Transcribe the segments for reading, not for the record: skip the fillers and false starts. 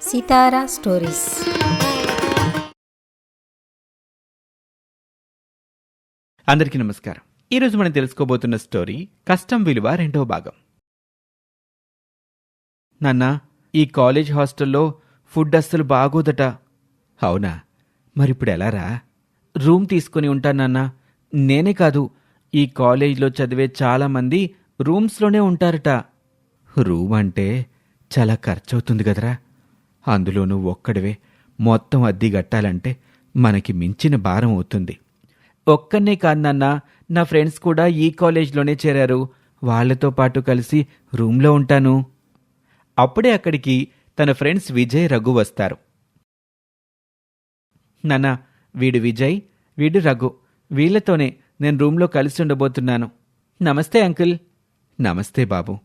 సితారా stories. అందరికీ నమస్కారం. ఈరోజు మనం తెలుసుకోబోతున్న స్టోరీ కష్టం విలువ 2వ భాగం. నాన్న, ఈ కాలేజ్ హాస్టల్లో ఫుడ్ అస్సలు బాగోదట. అవునా? మరిప్పుడు ఎలారా? రూమ్ తీసుకుని ఉంటానన్నా. నేనే కాదు, ఈ కాలేజ్లో చదివే చాలామంది రూమ్స్లోనే ఉంటారట. రూమ్ అంటే చాలా ఖర్చవుతుంది కదరా. అందులోనూ ఒక్కడివే మొత్తం అద్దె కట్టాలంటే మనకి మించిన భారం అవుతుంది. ఒక్కనే కాదు నాన్న, నా ఫ్రెండ్స్ కూడా ఈ కాలేజ్లోనే చేరారు. వాళ్లతో పాటు కలిసి రూమ్లో ఉంటాను. అప్పుడే అక్కడికి తన ఫ్రెండ్స్ విజయ్, రఘు వస్తారు. నాన్న, వీడు విజయ్, వీడు రఘు. వీళ్లతోనే నేను రూమ్లో కలిసి ఉండబోతున్నాను. నమస్తే అంకుల్. నమస్తే బాబు.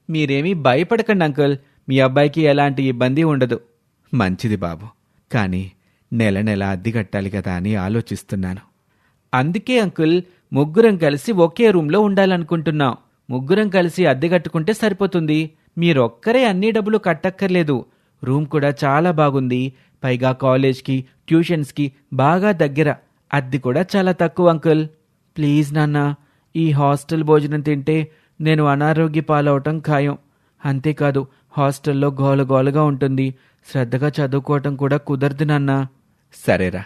మీరేమీ భయపడకండి అంకుల్, మీ అబ్బాయికి ఎలాంటి ఇబ్బంది ఉండదు. మంచిది బాబు, కానీ నెల నెల అద్దె కట్టాలి కదా అని ఆలోచిస్తున్నాను. అందుకే అంకుల్, ముగ్గురం కలిసి ఒకే రూమ్లో ఉండాలనుకుంటున్నాం. ముగ్గురం కలిసి అద్దె కట్టుకుంటే సరిపోతుంది. మీరొక్కరే అన్ని డబ్బులు కట్టక్కర్లేదు. రూమ్ కూడా చాలా బాగుంది. పైగా కాలేజ్కి, ట్యూషన్స్కి బాగా దగ్గర. అద్దె కూడా చాలా తక్కువ అంకుల్. ప్లీజ్ నాన్న, ఈ హాస్టల్ భోజనం తింటే నేను అనారోగ్య పాలవటం ఖాయం. అంతేకాదు, హాస్టల్లో గోలగోలగా ఉంటుంది. శ్రద్ధగా చదువుకోవటం కూడా కుదరదు నాన్నా. సరేరా,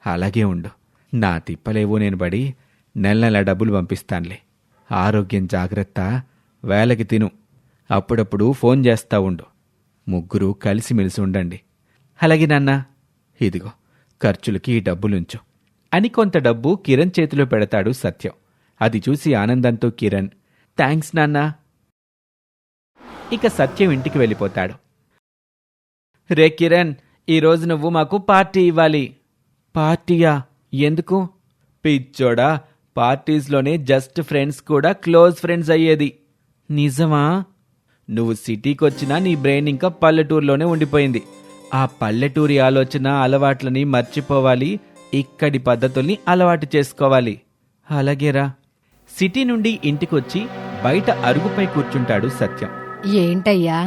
అలాగే ఉండు. నా తిప్పలేవో నేను పడి నెల నెల డబ్బులు పంపిస్తానులే. ఆరోగ్యం జాగ్రత్త, వేళకి తిను. అప్పుడప్పుడు ఫోన్ చేస్తా ఉండు. ముగ్గురు కలిసిమెలిసి ఉండండి. అలాగే నాన్నా. ఇదిగో, ఖర్చులకి ఈ డబ్బులుంచు అని కొంత డబ్బు కిరణ్ చేతిలో పెడతాడు సత్యం. అది చూసి ఆనందంతో కిరణ్, థ్యాంక్స్ నాన్నా. ఇక సత్యం ఇంటికి వెళ్ళిపోతాడు. రే కిరణ్, ఈరోజు నువ్వు మాకు పార్టీ ఇవ్వాలి. పార్టీయా? ఎందుకు? పిచ్చోడా, పార్టీస్లోనే జస్ట్ ఫ్రెండ్స్ కూడా క్లోజ్ ఫ్రెండ్స్ అయ్యేది. నిజమా? నువ్వు సిటీకొచ్చినా నీ బ్రెయిన్ ఇంకా పల్లెటూరులోనే ఉండిపోయింది. ఆ పల్లెటూరి ఆలోచన, అలవాట్లని మర్చిపోవాలి. ఇక్కడి పద్ధతుల్ని అలవాటు చేసుకోవాలి. అలాగేరా. సిటీ నుండి ఇంటికొచ్చి బయట అరుగుపై కూర్చుంటాడు సత్యం. ఏంటయ్యా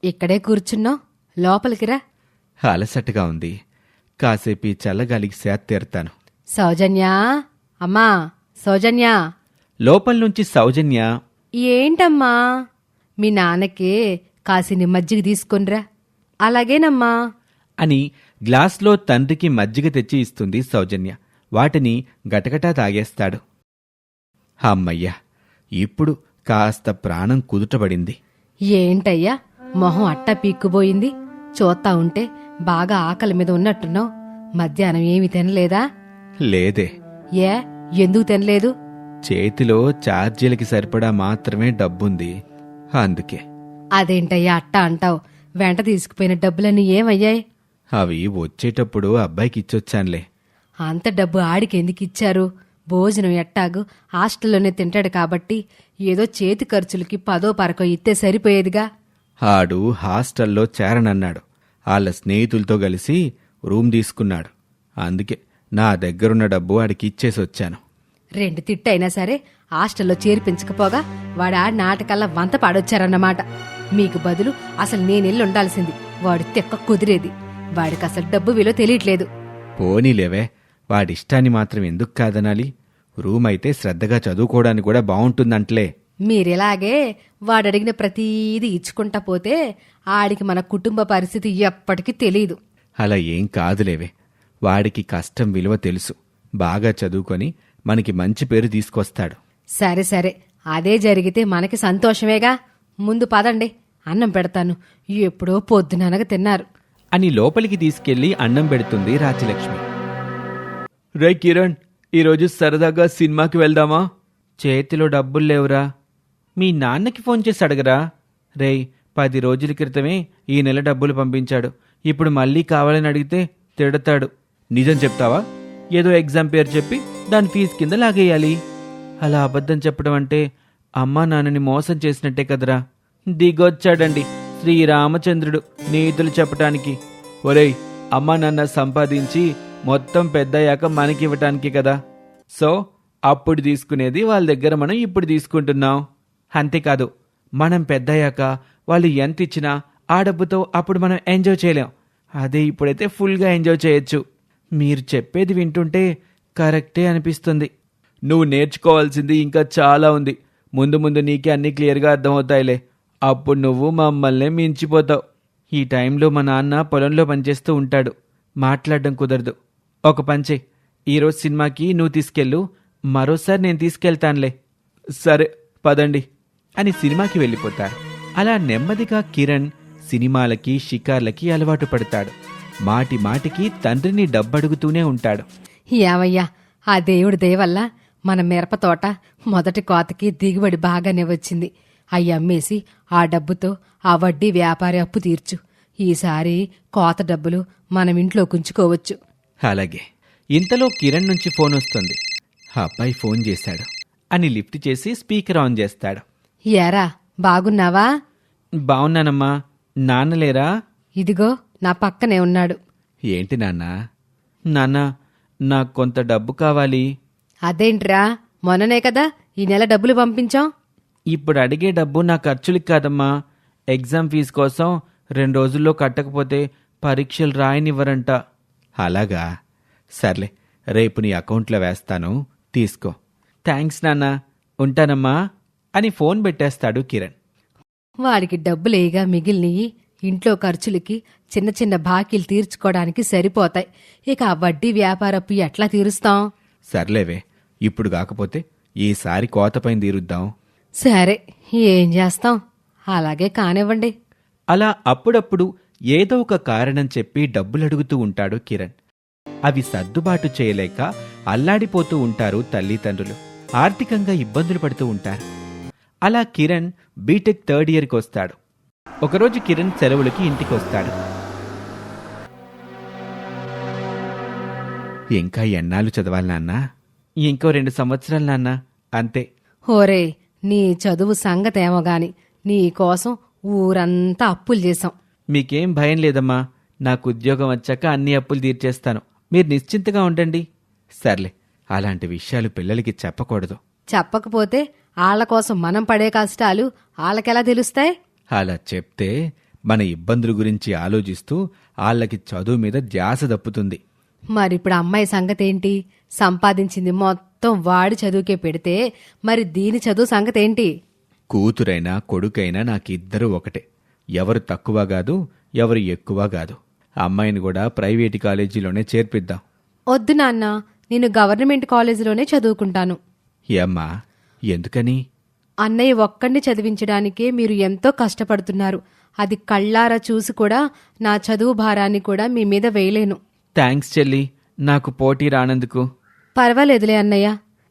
ఇక్కడే కూర్చున్నావు? లోపలికిరా. అలసటగా ఉంది, కాసేపు చల్లగాలికి సేత్తేరుతాను. సౌజన్య, అమ్మా సౌజన్య. లోపల నుంచి సౌజన్య, ఏంటమ్మా, మీ నాన్నకి కాసిని మజ్జిగ తీసుకొనిరా. అలాగేనమ్మా అని గ్లాస్లో తండ్రికి మజ్జిగ తెచ్చి ఇస్తుంది సౌజన్య. వాటిని గటగటా తాగేస్తాడు. అమ్మయ్యా, ఇప్పుడు కాస్త ప్రాణం కుదుటబడింది. ఏంటయ్యా మొహం అట్టా పీక్కుపోయింది? చూస్తా ఉంటే బాగా ఆకలి మీద ఉన్నట్టున్నావు. మధ్యాహ్నం ఏమీ తినలేదా? లేదే. ఏ, ఎందుకు తినలేదు? చేతిలో ఛార్జీలకి సరిపడా మాత్రమే డబ్బుంది, అందుకే. అదేంటయ్యా అట్టా అంటావు? వెంట తీసుకుపోయిన డబ్బులన్నీ ఏమయ్యాయి? అవి వచ్చేటప్పుడు అబ్బాయికి ఇచ్చొచ్చానులే. అంత డబ్బు ఆడికి ఎందుకు ఇచ్చారు? భోజనం ఎట్టాగు హాస్టల్లోనే తింటాడు కాబట్టి ఏదో చేతి ఖర్చులకి 10ో 12 ఇస్తే సరిపోయేదిగా. ఆడు హాస్టల్లో చేరనన్నాడు. వాళ్ళ స్నేహితులతో కలిసి రూమ్ తీసుకున్నాడు. అందుకే నా దగ్గరున్న డబ్బు ఆడికి ఇచ్చేసొచ్చాను. 2 తిట్టయినా సరే హాస్టల్లో చేర్పించకపోగా వాడు ఆడి నాటకల్లా వంత పాడొచ్చారన్నమాట. మీకు బదులు అసలు నేనెళ్ళి ఉండాల్సింది. వాడు తెక్క కుదిరేది. వాడికి అసలు డబ్బు విలువ తెలియట్లేదు. పోనీలేవే, వాడిష్టాన్ని మాత్రం ఎందుకు కాదనాలి? రూమ్ అయితే శ్రద్ధగా చదువుకోవడానికి కూడా బావుంటుందంటలే. మీరిలాగే వాడడిగిన ప్రతీది ఇచ్చుకుంటా పోతే ఆడికి మన కుటుంబ పరిస్థితి ఎప్పటికీ తెలీదు. అలా ఏం కాదులేవే, వాడికి కష్టం విలువ తెలుసు. బాగా చదువుకొని మనకి మంచి పేరు తీసుకొస్తాడు. సరే సరే, అదే జరిగితే మనకి సంతోషమేగా. ముందు పదండి, అన్నం పెడతాను. ఎప్పుడో పొద్దుననగా తిన్నారు అని లోపలికి తీసుకెళ్లి అన్నం పెడుతుంది రాజ్యలక్ష్మి. రే కిరణ్, ఈరోజు సరదాగా సినిమాకి వెళ్దామా? చేతిలో డబ్బులు లేవురా. మీ నాన్నకి ఫోన్ చేసి అడగరా. రేయ్, 10 రోజుల క్రితమే ఈ నెల డబ్బులు పంపించాడు. ఇప్పుడు మళ్ళీ కావాలని అడిగితే తిడతాడు. నిజం చెప్తావా? ఏదో ఎగ్జామ్ పేరు చెప్పి దాని ఫీజు కింద లాగేయాలి. అలా అబద్ధం చెప్పడం అంటే అమ్మా నాన్నని మోసం చేసినట్టే కదరా. దిగొచ్చాడండి శ్రీరామచంద్రుడు నీతులు చెప్పటానికి. ఒరేయ్, అమ్మా నాన్న సంపాదించి మొత్తం పెద్దయ్యాక మనకివ్వటానికి కదా. సో అప్పుడు తీసుకునేది వాళ్ళ దగ్గర మనం ఇప్పుడు తీసుకుంటున్నాం. అంతేకాదు, మనం పెద్దయ్యాక వాళ్ళు ఎంత ఇచ్చినా ఆ డబ్బుతో అప్పుడు మనం ఎంజాయ్ చేయలేం. అదే ఇప్పుడైతే ఫుల్గా ఎంజాయ్ చేయొచ్చు. మీరు చెప్పేది వింటుంటే కరెక్టే అనిపిస్తుంది. నువ్వు నేర్చుకోవాల్సింది ఇంకా చాలా ఉంది. ముందు ముందు నీకే అన్నీ క్లియర్గా అర్థమవుతాయిలే. అప్పుడు నువ్వు మమ్మల్నే మించిపోతావు. ఈ టైంలో మా నాన్న పొలంలో పనిచేస్తూ ఉంటాడు. మాట్లాడడం కుదరదు. ఒక పంచే, ఈరోజు సినిమాకి నువ్వు తీసుకెళ్ళు, మరోసారి నేను తీసుకెళ్తానులే. సరే పదండి అని సినిమాకి వెళ్ళిపోతారు. అలా నెమ్మదిగా కిరణ్ సినిమాలకి షికార్లకి అలవాటు పడతాడు. మాటి మాటికి తండ్రిని డబ్బడుగుతూనే ఉంటాడు. ఏమయ్యా, ఆ దేవుడి దయ వల్ల మన మిరప తోట మొదటి కోతకి దిగుబడి బాగానే వచ్చింది. అవి అమ్మేసి ఆ డబ్బుతో ఆ వడ్డీ వ్యాపారి అప్పు తీర్చు. ఈసారి కోత డబ్బులు మనం ఇంట్లో కుంచుకోవచ్చు. అలాగే. ఇంతలో కిరణ్ నుంచి ఫోన్ వస్తుంది. అబ్బాయి ఫోన్ చేశాడు అని లిఫ్ట్ చేసి స్పీకర్ ఆన్ చేస్తాడు. ఏరా, బాగున్నావా? బావున్నానమ్మా. నాన్నలేరా? ఇదిగో నా పక్కనే ఉన్నాడు. ఏంటి నాన్న, నాకు కొంత డబ్బు కావాలి. అదేంట్రా, మొన్ననే కదా ఈ నెల డబ్బులు పంపించాం. ఇప్పుడు అడిగే డబ్బు నా ఖర్చులకి కాదమ్మా. ఎగ్జామ్ ఫీజు కోసం 2 రోజుల్లో కట్టకపోతే పరీక్షలు రాయనివ్వరంట. అలాగా? సర్లే, రేపు నీ అకౌంట్లో వేస్తాను, తీసుకో. థ్యాంక్స్ నాన్న, ఉంటానమ్మా అని ఫోన్ పెట్టేస్తాడు కిరణ్. వాడికి డబ్బులేగా మిగిలినయి ఇంట్లో ఖర్చులకి చిన్న చిన్న బాకీలు తీర్చుకోవడానికి సరిపోతాయి. ఇక ఆ వడ్డీ వ్యాపారపు ఎట్లా తీరుస్తాం? సర్లేవే, ఇప్పుడు కాకపోతే ఈసారి కోతపైన తీరుద్దాం. సరే, ఏం చేస్తాం, అలాగే కానివ్వండి. అలా అప్పుడప్పుడు ఏదో ఒక కారణం చెప్పి డబ్బులడుగుతూ ఉంటాడు కిరణ్. అవి సర్దుబాటు చేయలేక అల్లాడిపోతూ ఉంటారు తల్లిదండ్రులు. ఆర్థికంగా ఇబ్బందులు పడుతూ ఉంటారు. అలా కిరణ్ బీటెక్ 3rd ఇయర్కి వస్తాడు. ఒకరోజు కిరణ్ సెలవులకి ఇంటికి వస్తాడు. ఇంకా ఎన్నాళ్ళు చదవాలి నాన్న? ఇంకో 2 సంవత్సరాలు నాన్న, అంతే. ఓరే, నీ చదువు సంగతేమో గాని నీ కోసం ఊరంతా అప్పులు చేశాం. మీకేం భయం లేదమ్మా. నాకు ఉద్యోగం వచ్చాక అన్ని అప్పులు తీర్చేస్తాను. మీరు నిశ్చింతగా ఉండండి. సర్లే, అలాంటి విషయాలు పిల్లలకి చెప్పకూడదు. చెప్పకపోతే ఆళ్ల కోసం మనం పడే కష్టాలు ఆళ్ళకెలా తెలుస్తాయి? అలా చెప్తే మన ఇబ్బందుల గురించి ఆలోచిస్తూ వాళ్ళకి చదువు మీద ధ్యాస దప్పుతుంది. మరిప్పుడు అమ్మాయి సంగతేంటి? సంపాదించింది మొత్తం వాడి చదువుకే పెడితే మరి దీని చదువు సంగతేంటి? కూతురైనా కొడుకైనా నాకిద్దరూ ఒకటే. ఎవరు తక్కువ కాదు, ఎవరు ఎక్కువ కాదు. అమ్మాయిని కూడా ప్రైవేటు కాలేజీలోనే చేర్పిద్దాం. వద్దు నాన్న, నేను గవర్నమెంట్ కాలేజీలోనే చదువుకుంటాను. ఏమ్మా, ఎందుకని? అన్నయ్య ఒక్కడిని చదివించడానికే మీరు ఎంతో కష్టపడుతున్నారు. అది కళ్ళారా చూసి కూడా నా చదువు భారాన్ని కూడా మీ మీద వేయలేను. థ్యాంక్స్ చెల్లి, నాకు పోటీ రానందుకు. పర్వాలేదులే అన్నయ్య.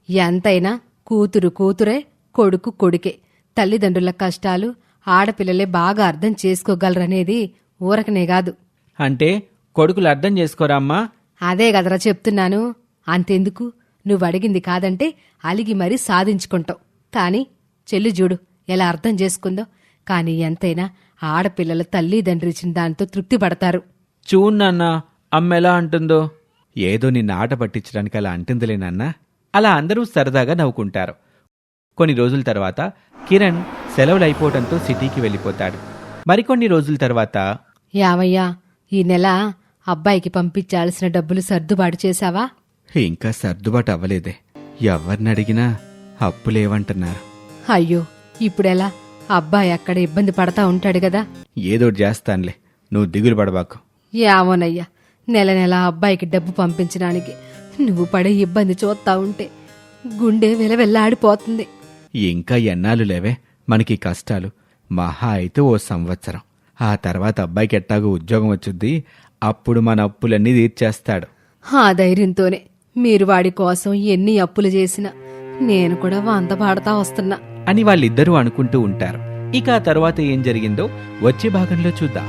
ఎంతైనా కూతురు కూతురే, కొడుకు కొడుకే. తల్లిదండ్రుల కష్టాలు ఆడపిల్లలే బాగా అర్థం చేసుకోగలరనేది ఊరకనే కాదు. అంటే కొడుకులు అర్థం చేసుకోరా అమ్మా? అదే కదరా చెప్తున్నాను. అంతెందుకు, నువ్వడిగింది కాదంటే అలిగి మరీ సాధించుకుంటావు. కాని చెల్లి చూడు ఎలా అర్థం చేసుకుందో. కాని ఎంతైనా ఆడపిల్లల తల్లిదండ్రి ఇచ్చిన దాంతో తృప్తి పడతారు. చూడు నాన్న, అమ్మ ఎలా అంటుందో. ఏదో నిన్న ఆట పట్టించడానికి అలా అంటుందిలే నాన్న. అలా అందరూ సరదాగా నవ్వుకుంటారు. కొన్ని రోజుల తర్వాత కిరణ్ సెలవులైపోవడంతో సిటీకి వెళ్ళిపోతాడు. మరికొన్ని రోజుల తర్వాత, యావయ్యా, ఈ నెల అబ్బాయికి పంపించాల్సిన డబ్బులు సర్దుబాటు చేశావా? ఇంకా సర్దుబాటు అవ్వలేదే. ఎవరిని అడిగినా అప్పులేవంటున్నారు. అయ్యో, ఇప్పుడెలా? అబ్బాయి అక్కడ ఇబ్బంది పడతా ఉంటాడు గదా. ఏదో చేస్తానులే, నువ్వు దిగులు పడబాకు. యావోనయ్యా, నెల నెల అబ్బాయికి డబ్బు పంపించడానికి నువ్వు పడే ఇబ్బంది చూస్తా ఉంటే గుండె వెలవెల్లాడిపోతుంది. ఇంకా ఎన్నాళ్ళు లేవే మనకి కష్టాలు. మహా అయితే 1 సంవత్సరం. ఆ తర్వాత అబ్బాయికి ఎట్టాగో ఉద్యోగం వచ్చుద్ది. అప్పుడు మన అప్పులన్నీ తీర్చేస్తాడు. ఆ ధైర్యంతోనే మీరు వాడి కోసం ఎన్ని అప్పులు చేసినా నేను కూడా వంత పాడతా వస్తున్నా అని వాళ్ళిద్దరూ అనుకుంటూ ఉంటారు. ఇక ఆ తర్వాత ఏం జరిగిందో వచ్చే భాగంలో చూద్దాం.